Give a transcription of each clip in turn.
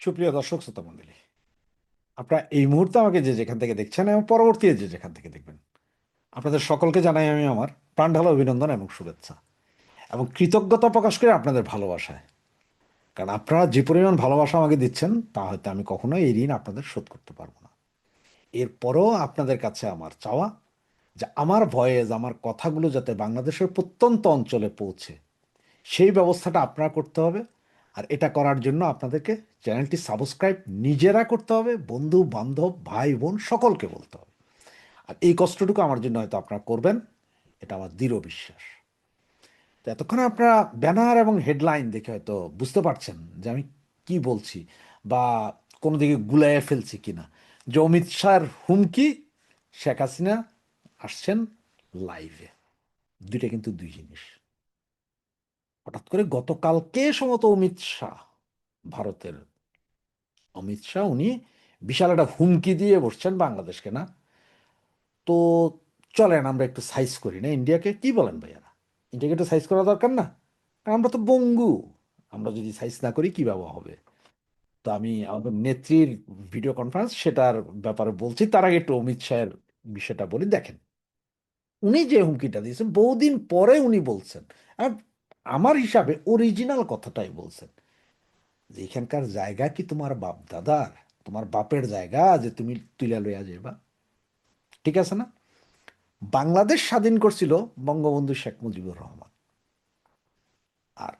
সুপ্রিয় দর্শক শ্রোতা মণ্ডলী, আপনারা এই মুহূর্তে আমাকে যে যেখান থেকে দেখছেন এবং পরবর্তী যে যেখান থেকে দেখবেন, আপনাদের সকলকে জানাই আমি আমার প্রাণঢালা অভিনন্দন এবং শুভেচ্ছা এবং কৃতজ্ঞতা প্রকাশ করে আপনাদের ভালোবাসায়। কারণ আপনারা যে পরিমাণ ভালোবাসা আমাকে দিচ্ছেন তা হয়তো আমি কখনো এই ঋণ আপনাদের শোধ করতে পারবো না। এরপরও আপনাদের কাছে আমার চাওয়া যে আমার ভয়েস, আমার কথাগুলো যাতে বাংলাদেশের প্রত্যন্ত অঞ্চলে পৌঁছে, সেই ব্যবস্থাটা আপনারা করতে হবে। আর এটা করার জন্য আপনাদেরকে চ্যানেলটি সাবস্ক্রাইব নিজেরা করতে হবে, বন্ধু বান্ধব ভাই বোন সকলকে বলতে হবে। আর এই কষ্টটুকু আমার জন্য হয়তো আপনারা করবেন, এটা আমার দৃঢ় বিশ্বাস। তো এতক্ষণে আপনারা ব্যানার এবং হেডলাইন দেখে হয়তো বুঝতে পারছেন যে আমি কি বলছি, বা কোনো দিকে গুলাইয়ে ফেলছি কিনা। যে অমিত শাহর হুমকি, শেখ হাসিনা আসছেন লাইভে, দুইটা কিন্তু দুই জিনিস। হঠাৎ করে গতকালকে সম্ভবত অমিত শাহ, ভারতের অমিত শাহ, উনি বিশাল একটা হুমকি দিয়ে বসছেন বাংলাদেশকে, না? তো চলেন আমরা একটু সাইজ করি না ইন্ডিয়াকে, কি বলেন ভাইয়ারা? ইন্ডিয়াকে একটু সাইজ করা দরকার না? কারণ আমরা তো বঙ্গু, আমরা যদি সাইজ না করি কিভাবে হবে? তো আমি আমাদের নেত্রীর ভিডিও কনফারেন্স সেটার ব্যাপারে বলছি, তার আগে একটু অমিত শাহের বিষয়টা বলি। দেখেন, উনি যে হুমকিটা দিয়েছেন বহুদিন পরে উনি বলছেন, আর আমার হিসাবে অরিজিনাল কথাটাই বলছেন, যে এখানকার জায়গা কি তোমার বাপ দাদার, তোমার বাপের জায়গা যে তুমি তুইলা লইয়া যাইবা? ঠিক আছে না? বাংলাদেশ স্বাধীন করছিল বঙ্গবন্ধু শেখ মুজিবুর রহমান, আর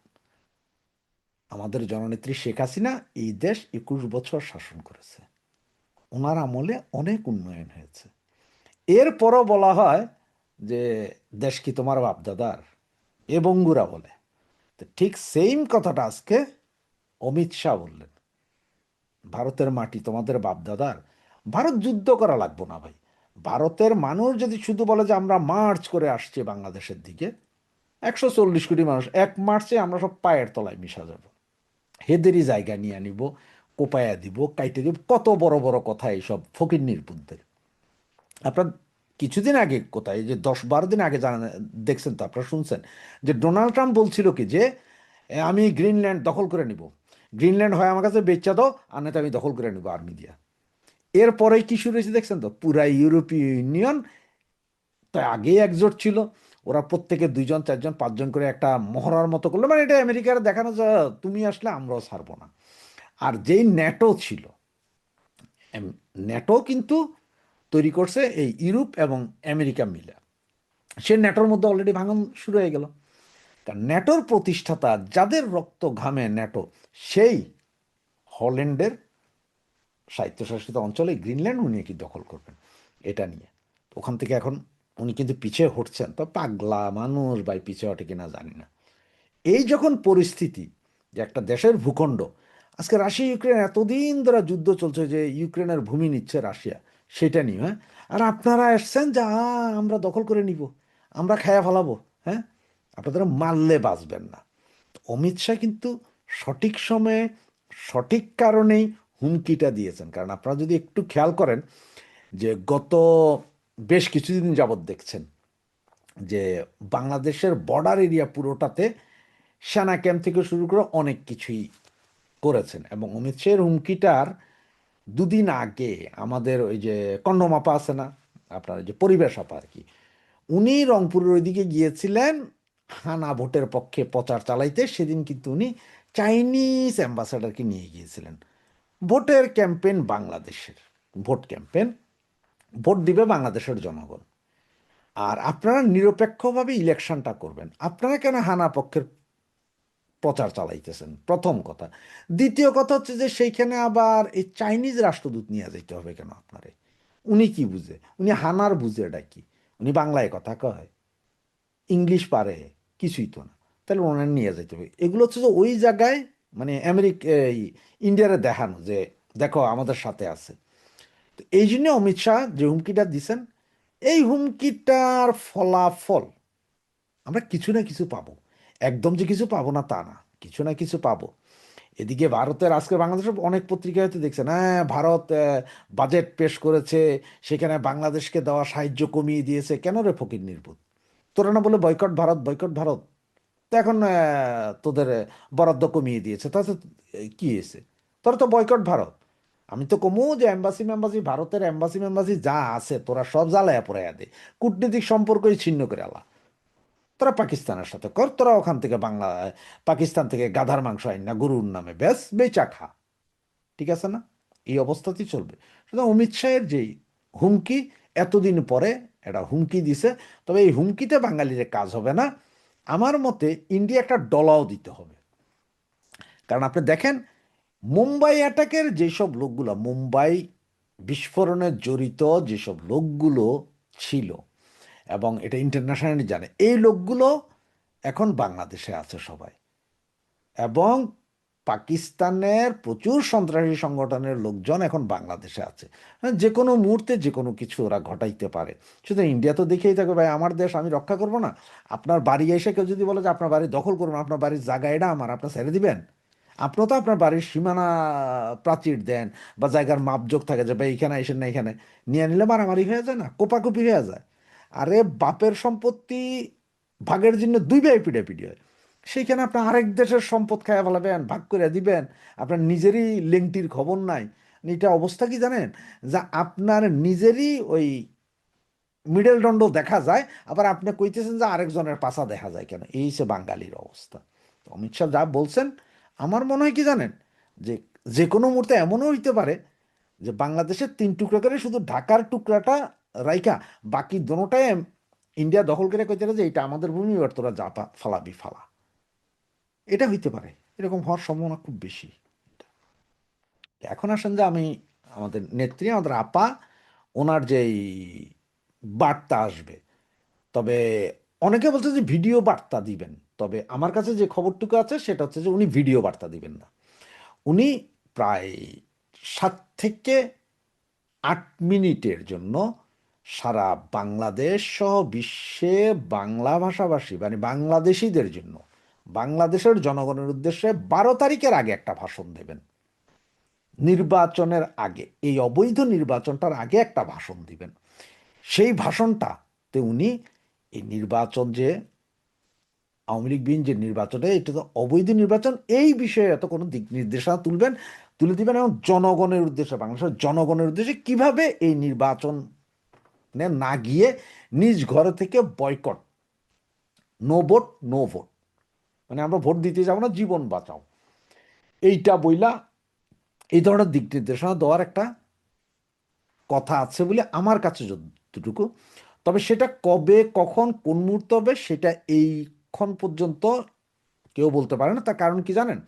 আমাদের জননেত্রী শেখ হাসিনা এই দেশ 21 বছর শাসন করেছে। ওনার আমলে অনেক উন্নয়ন হয়েছে। এরপরও বলা হয় যে দেশ কি তোমার বাপ দাদার, এ বঙ্গুরা বলে। তো ঠিক সেম কথাটা আজকে অমিত শাহ বললেন, ভারতের মাটি তোমাদের বাপদাদার। ভারত যুদ্ধ করা লাগবো না ভাই। ভারতের মানুষ যদি শুধু বলে যে আমরা মার্চ করে আসছি বাংলাদেশের দিকে, 140 কোটি মানুষ এক মার্চে আমরা সব পায়ের তলায় মিশা যাব, হেদেরই জায়গা নিয়ে নিব, কোপায়া দিব, কাইটে দিব, কত বড় বড় কথা এইসব ফকিন্নির বুদ্ধের। আপনার কিছুদিন আগে, কোথায় যে 10-12 দিন আগে জানা দেখছেন তো, আপনারা শুনছেন যে ডোনাল্ড ট্রাম্প বলছিল কি যে আমি গ্রিনল্যান্ড দখল করে নিব, গ্রিনল্যান্ড হয় আমার কাছে বেচা দাও, আর নয়তো আমি দখল করে নিব আর্মি দিয়া। এরপরে কি শুরু হয়েছে দেখছেন তো, পুরা ইউরোপীয় ইউনিয়ন, তাই আগেই একজোট ছিল, ওরা প্রত্যেকে 2-4-5 জন করে একটা মহড়ার মতো করলো, মানে এটা আমেরিকার দেখানো যায় তুমি আসলে আমরাও ছাড়বো না। আর যেই ন্যাটো ছিল, ন্যাটো কিন্তু তৈরি করছে এই ইউরোপ এবং আমেরিকা মিলে, সে ন্যাটোর মধ্যে অলরেডি ভাঙন শুরু হয়ে গেল। কারণ ন্যাটোর প্রতিষ্ঠাতা, যাদের রক্ত ঘামে ন্যাটো, সেই হল্যান্ডের স্বায়ত্তশাসিত অঞ্চলে গ্রিনল্যান্ড উনি কি দখল করবেন এটা নিয়ে। ওখান থেকে এখন উনি কিন্তু পিছিয়ে হটছেন, তো পাগলা মানুষ ভাই, পিছিয়ে হটে কিনা জানি না। এই যখন পরিস্থিতি, যে একটা দেশের ভূখণ্ড, আজকে রাশিয়া ইউক্রেন এতদিন ধরে যুদ্ধ চলছে, যে ইউক্রেনের ভূমি নিচ্ছে রাশিয়া, সেটা নিয়ে, হ্যাঁ? আর আপনারা এসছেন যে আমরা দখল করে নিব, আমরা খায়া ফেলাবো, হ্যাঁ? আপনারা মারলে বাঁচবেন না। অমিত শাহ কিন্তু সঠিক সময়ে সঠিক কারণেই হুমকিটা দিয়েছেন। কারণ আপনারা যদি একটু খেয়াল করেন যে গত বেশ কিছুদিন যাবৎ দেখছেন যে বাংলাদেশের বর্ডার এরিয়া পুরোটাতে সেনা ক্যাম্প থেকে শুরু করে অনেক কিছুই করেছেন। এবং অমিত শাহের হুমকিটার দুদিন আগে আমাদের ওই যে কন্ডমাপা আছে না, আপনার ওই যে পরিবেশ আপা আর কি, উনি রংপুরের ওইদিকে গিয়েছিলেন হানা ভোটের পক্ষে প্রচার চালাইতে। সেদিন কিন্তু উনি চাইনিজ অ্যাম্বাসাডারকে নিয়ে গিয়েছিলেন। ভোটের ক্যাম্পেইন বাংলাদেশের, ভোট ক্যাম্পেইন, ভোট দিবে বাংলাদেশের জনগণ, আর আপনারা নিরপেক্ষভাবে ইলেকশনটা করবেন, আপনারা কেন হানা পক্ষের প্রচার চালাইতেছেন? প্রথম কথা। দ্বিতীয় কথা হচ্ছে যে সেইখানে আবার এই চাইনিজ রাষ্ট্রদূত নিয়ে যেতে হবে কেন আপনারে? উনি কি বুঝে? উনি হানার বুঝে এটা কি? উনি বাংলায় কথা কয়, ইংলিশ পারে, কিছুই তো না। তাহলে ওনার নিয়ে যেতে হবে। এগুলো হচ্ছে যে ওই জায়গায়, মানে আমেরিকা, ইন্ডিয়ারে দেখানো যে দেখো আমাদের সাথে আছে। তো এই জন্য অমিত শাহ যে হুমকিটা দিছেন, এই হুমকিটার ফলাফল আমরা কিছু না কিছু পাবো। একদম যে কিছু পাবো না তা না, কিছু না কিছু পাবো। এদিকে ভারতের, আজকে বাংলাদেশের অনেক পত্রিকায় হয়তো দেখছেন, হ্যাঁ ভারত বাজেট পেশ করেছে, সেখানে বাংলাদেশকে দেওয়া সাহায্য কমিয়ে দিয়েছে। কেন রে ফকির নির্বুত, তোরা না বলে বয়কট ভারত, বয়কট ভারত? তো এখন তোদের বরাদ্দ কমিয়ে দিয়েছে, তাতে কি হয়েছে? তোরা তো বয়কট ভারত। আমি তো কমু যে এম্বাসি মেম্বাসি, ভারতের এম্বাসি মেম্বাসি যা আছে তোরা সব জ্বালায়া পড়াইয়া দে, কূটনীতিক সম্পর্কই ছিন্ন করে আলা। তোরা পাকিস্তানের সাথে কর, তোরা ওখান থেকে বাংলা, পাকিস্তান থেকে গাধার মাংস আইন না গরুর নামে ব্যাস বেচা খা। ঠিক আছে না? এই অবস্থাতেই চলবে। সুতরাং অমিত শাহের যেই হুমকি, এতদিন পরে একটা হুমকি দিছে, তবে এই হুমকিতে বাঙালির কাজ হবে না। আমার মতে ইন্ডিয়া একটা ডলাও দিতে হবে। কারণ আপনি দেখেন, মুম্বাই অ্যাটাকের যেসব লোকগুলো, মুম্বাই বিস্ফোরণে জড়িত যেসব লোকগুলো ছিল, এবং এটা ইন্টারন্যাশনালি জানে, এই লোকগুলো এখন বাংলাদেশে আছে সবাই। এবং পাকিস্তানের প্রচুর সন্ত্রাসী সংগঠনের লোকজন এখন বাংলাদেশে আছে। হ্যাঁ, যে কোনো মুহূর্তে যে কোনো কিছু ওরা ঘটাইতে পারে। শুধু ইন্ডিয়া তো দেখেই থাকে, ভাই আমার দেশ আমি রক্ষা করব না? আপনার বাড়ি এসে কেউ যদি বলে যে আপনার বাড়ি দখল করবেন, আপনার বাড়ির জায়গা এটা আমার, আপনার ছেড়ে দিবেন? আপনিও তো আপনার বাড়ির সীমানা প্রাচীর দেন, বা জায়গার মাপজোক থাকে যে ভাই এখানে এসেন না, এখানে নিয়ে নিলে মারামারি হয়ে যায় না, কোপাকুপি হয়ে যায়। আরে বাপের সম্পত্তি ভাগের জন্য দুই ভাই পিটাপিটি হয়, সেইখানে আপনার আরেক দেশের সম্পদ খাইয়া ফেলাবেন, ভাগ করে দিবেন, আপনার নিজেরই লেংটির খবর নাই। এটা অবস্থা কি জানেন, যা আপনার নিজেরই ওই মিডল দণ্ড দেখা যায়, আবার আপনি কইতেছেন যে আরেকজনের পাছা দেখা যায় কেন? এই হচ্ছে বাঙালির অবস্থা। তো অমিত শাহ যা বলছেন, আমার মনে হয় কি জানেন, যে যে কোনো মুহূর্তে এমনও হইতে পারে যে বাংলাদেশের 3 টুকরা করে শুধু ঢাকার টুকরাটা রাইখা বাকি দোনোটাই ইন্ডিয়া দখল করে কইতে পারে যে এটা আমাদের ভূমি, এবার তোরা যা ফালাবি ফালা। এটা হইতে পারে, এরকম হওয়ার সম্ভাবনা খুব বেশি। এখন আসেন যে আমি, আমাদের নেত্রী, আমাদের আপা, ওনার যেই বার্তা আসবে, তবে অনেকে বলছে যে ভিডিও বার্তা দিবেন, তবে আমার কাছে যে খবরটুকু আছে সেটা হচ্ছে যে উনি ভিডিও বার্তা দিবেন না। উনি প্রায় 7 থেকে 8 মিনিটের জন্য সারা বাংলাদেশ সহ বিশ্বে বাংলা ভাষাভাষী মানে বাংলাদেশিদের জন্য, বাংলাদেশের জনগণের উদ্দেশ্যে 12 তারিখের আগে একটা ভাষণ দেবেন। নির্বাচনের আগে, এই অবৈধ নির্বাচনটার আগে একটা ভাষণ দিবেন। সেই ভাষণটাতে উনি এই নির্বাচন যে আওয়ামী লীগ বিন যে নির্বাচনে, এটা তো অবৈধ নির্বাচন, এই বিষয়ে এত কোনো দিক নির্দেশনা তুলে দিবেন, এবং জনগণের উদ্দেশ্যে, বাংলাদেশের জনগণের উদ্দেশ্যে কিভাবে এই নির্বাচনে না গিয়ে নিজ ঘর থেকে boycott, no vote no vote, মানে আমরা ভোট দিতে যাবো না, জীবন বাঁচাও, এইটা বইলা এই ধরনের দিক নির্দেশনা দেওয়ার একটা কথা আছে বলে আমার কাছে যতটুকু। তবে সেটা কবে কখন কোন মুহূর্তে হবে সেটা এইক্ষণ পর্যন্ত কেউ বলতে পারে না। তার কারণ কি জানেন,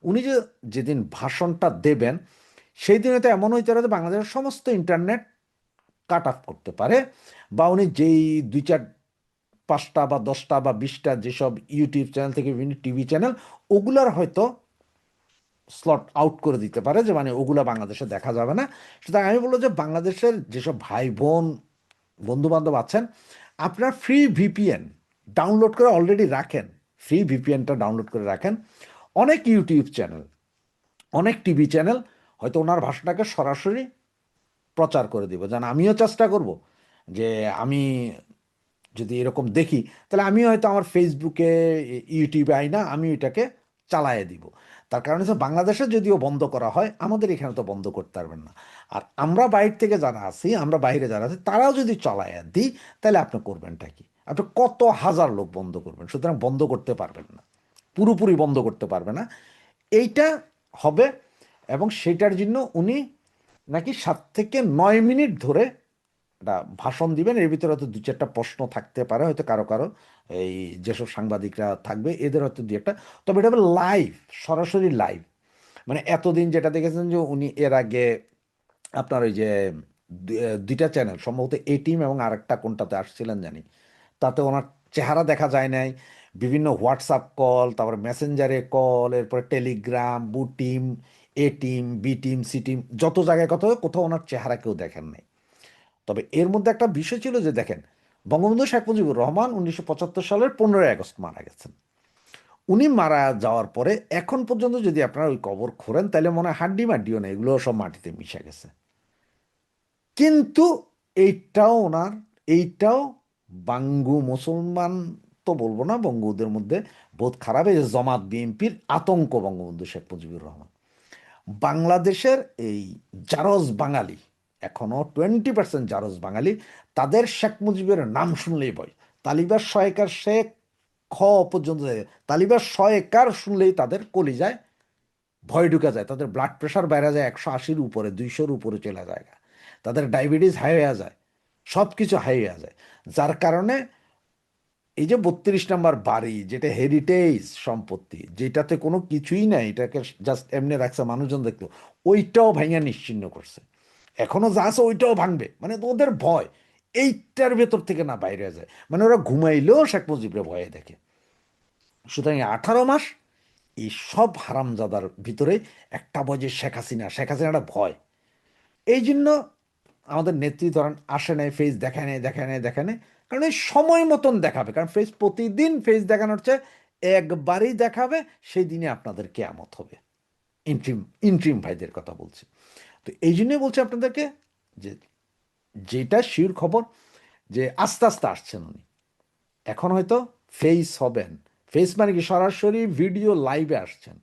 উনি যে যেদিন ভাষণটা দেবেন সেই দিনে তো এমন হইতে পারে যে বাংলাদেশের সমস্ত ইন্টারনেট কাট অফ করতে পারে, বা উনি যেই 2, 4, 5টা বা 10টা বা 20টা যেসব ইউটিউব চ্যানেল থেকে বিভিন্ন টিভি চ্যানেল, ওগুলার হয়তো স্লট আউট করে দিতে পারে, যে মানে ওগুলা বাংলাদেশে দেখা যাবে না। সুতরাং আমি বলবো যে বাংলাদেশের যেসব ভাই বোন বন্ধু বান্ধব আছেন, আপনার ফ্রি ভিপিএন ডাউনলোড করে অলরেডি রাখেন, ফ্রি ভিপিএনটা ডাউনলোড করে রাখেন। অনেক ইউটিউব চ্যানেল, অনেক টিভি চ্যানেল হয়তো ওনার ভাষাটাকে সরাসরি প্রচার করে দিব, যেন আমিও চেষ্টা করব যে আমি যদি এরকম দেখি, তাহলে আমি হয়তো আমার ফেসবুকে ইউটিউবে আই না, আমি এটাকে চালায় দিব। তার কারণ হচ্ছে বাংলাদেশে যদিও বন্ধ করা হয়, আমাদের এখানে তো বন্ধ করতে পারবেন না। আর আমরা বাইরে থেকে যারা আছি, আমরা বাইরে যারা আছি, তারাও যদি চালায় দিই, তাহলে আপনি করবেনটা কি? আপনি কত হাজার লোক বন্ধ করবেন? সুতরাং বন্ধ করতে পারবেন না, পুরোপুরি বন্ধ করতে পারবে না। এইটা হবে। এবং সেটার জন্য উনি নাকি 7 থেকে 9 মিনিট ধরে একটা ভাষণ দিবেন। এর ভিতরে হয়তো 2, 4টা প্রশ্ন থাকতে পারে হয়তো কারো কারো, এই যেসব সাংবাদিকরা থাকবে এদের হয়তো 2, 1টা। তবে এটা হবে লাইভ, সরাসরি লাইভ। মানে এতদিন যেটা দেখেছেন যে উনি এর আগে আপনার ওই যে 2টা চ্যানেল সম্ভবত এ টিম এবং আরেকটা কোনটাতে আসছিলেন জানি, তাতে ওনার চেহারা দেখা যায় নাই। বিভিন্ন হোয়াটসঅ্যাপ কল, তারপরে মেসেঞ্জারে কল, এরপরে টেলিগ্রাম, বু team, A team, B team, C team, যত জায়গায় কোথাও কোথাও ওনার চেহারা কেউ দেখেন নাই। তবে এর মধ্যে একটা বিষয় ছিল যে দেখেন, বঙ্গবন্ধু শেখ মুজিবুর রহমান 1975 সালের 15ই আগস্ট মারা গেছেন। উনি মারা যাওয়ার পরে এখন পর্যন্ত যদি আপনারা ওই কবর খোঁড়েন, তাহলে মনে হয় হাড্ডি মাড্ডিও নেই, এগুলো সব মাটিতে মিশে গেছে। কিন্তু এইটাও ওনার, এইটাও বাঙ্গু মুসলমান তো বলবো না, বঙ্গুদের মধ্যে বহুত খারাপ, এই যে জামাত বিএনপির আতঙ্ক বঙ্গবন্ধু শেখ মুজিবুর রহমান। বাংলাদেশের এই জারজ বাঙালি, এখনো 20% জারজ বাঙালি, তাদের শেখ মুজিবের নাম শুনলেই ভয়। তালিবাস সহায়কার শেখ খ পর্যন্ত যায়। তালিবাস সহায়কার শুনলেই তাদের কলিজায় ভয় ঢুকে যায়, তাদের ব্লাড প্রেশার বেড়ে যায় 180-র উপরে, 200-র উপরে চলে যায়, তাদের ডায়াবেটিস হাই হয়ে যায়, সব কিছু হাই হয়ে যায়। যার কারণে এই যে 32 নম্বর বাড়ি, যেটা হেরিটেজ সম্পত্তি, যেটাতে কোনো কিছুই নাই, এটাকে জাস্ট এমনি রাখছে মানুষজন দেখলো, ওইটাও ভাঙা নিশ্চিহ্ন করছে। এখনো যা আছে ওইটাও ভাঙবে, মানে ওদের ভয় এইটার ভেতর থেকে না বাইরে যায়, মানে ওরা ঘুমাইলেও শেখ মুজিবের ভয়ে দেখে। সুতরাং 18 মাস এই সব হারামজাদার ভিতরে একটা ভয় যে শেখ হাসিনা, শেখ হাসিনাটা ভয়। এই জন্য আমাদের নেত্রী ধরেন আসে নাই, ফেস দেখায় নাই, দেখায় নাই, দেখায় নাই, কারণ এই সময় মতন দেখাবে। কারণ ফেস প্রতিদিন ফেস দেখানোর চেয়ে একবারই দেখাবে, সেই দিনে আপনাদের কেয়ামত হবে। ইন্ট্রিম ইন্ট্রিম ভাইদের কথা বলছি। তো এই জন্যই বলছি আপনাদেরকে যে যেটা শিওর খবর, যে আস্তে আস্তে আসছেন উনি, এখন হয়তো ফেস হবেন। ফেস মানে কি, সরাসরি ভিডিও লাইভে আসছেন।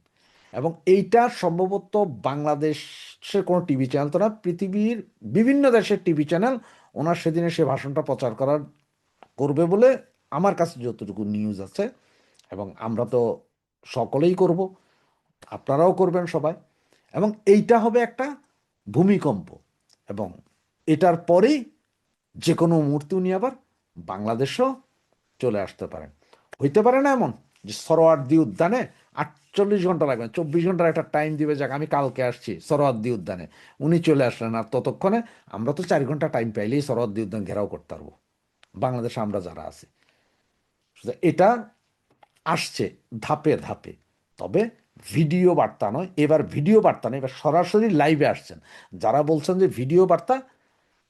এবং এইটা সম্ভবত বাংলাদেশের কোনো টিভি চ্যানেল তো না, পৃথিবীর বিভিন্ন দেশের টিভি চ্যানেল ওনার সেদিনে সে ভাষণটা প্রচার করার করবে বলে আমার কাছে যতটুকু নিউজ আছে। এবং আমরা তো সকলেই করব, আপনারাও করবেন সবাই। এবং এইটা হবে একটা ভূমিকম্প, এবং এটার পরেই যে কোনো মুহূর্তে উনি আবার বাংলাদেশও চলে আসতে পারেন। হইতে পারে না এমন যে সরোয়ার্দী উদ্যানে 48 ঘন্টা লাগবে, 24 ঘন্টার একটা টাইম দিবে, যাক আমি কালকে আসছি সরোয়ার্দী উদ্যানে, উনি চলে আসলেন, আর ততক্ষণে আমরা তো 4 ঘন্টা টাইম পাইলেই সরোয়ার্দী উদ্যান ঘেরাও করতে পারবো, বাংলাদেশে আমরা যারা আছি। এটা আসছে ধাপে ধাপে। তবে ভিডিও বার্তা নয়, এবার ভিডিও বার্তা নয়, এবার সরাসরি লাইভে আসছেন। যারা বলছেন যে ভিডিও বার্তা,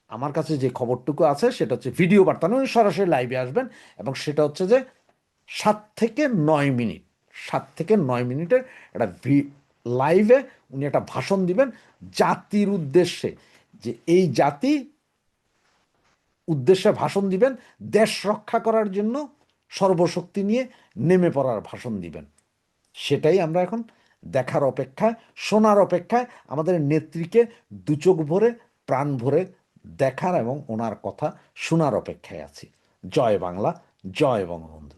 আমার কাছে যে খবরটুকু আছে সেটা হচ্ছে ভিডিও বার্তা নয়, উনি সরাসরি লাইভে আসবেন। এবং সেটা হচ্ছে যে 7 থেকে 9 মিনিট, 7 থেকে 9 মিনিটের একটা লাইভে উনি একটা ভাষণ দিবেন জাতির উদ্দেশ্যে, যে এই জাতি উদ্দেশ্যে ভাষণ দিবেন, দেশ রক্ষা করার জন্য সর্বশক্তি নিয়ে নেমে পড়ার ভাষণ দিবেন। সেটাই আমরা এখন দেখার অপেক্ষায়, শোনার অপেক্ষায়, আমাদের নেত্রীকে দু চোখ ভরে প্রাণ ভরে দেখার এবং ওনার কথা শোনার অপেক্ষায় আছি। জয় বাংলা, জয় বঙ্গবন্ধু।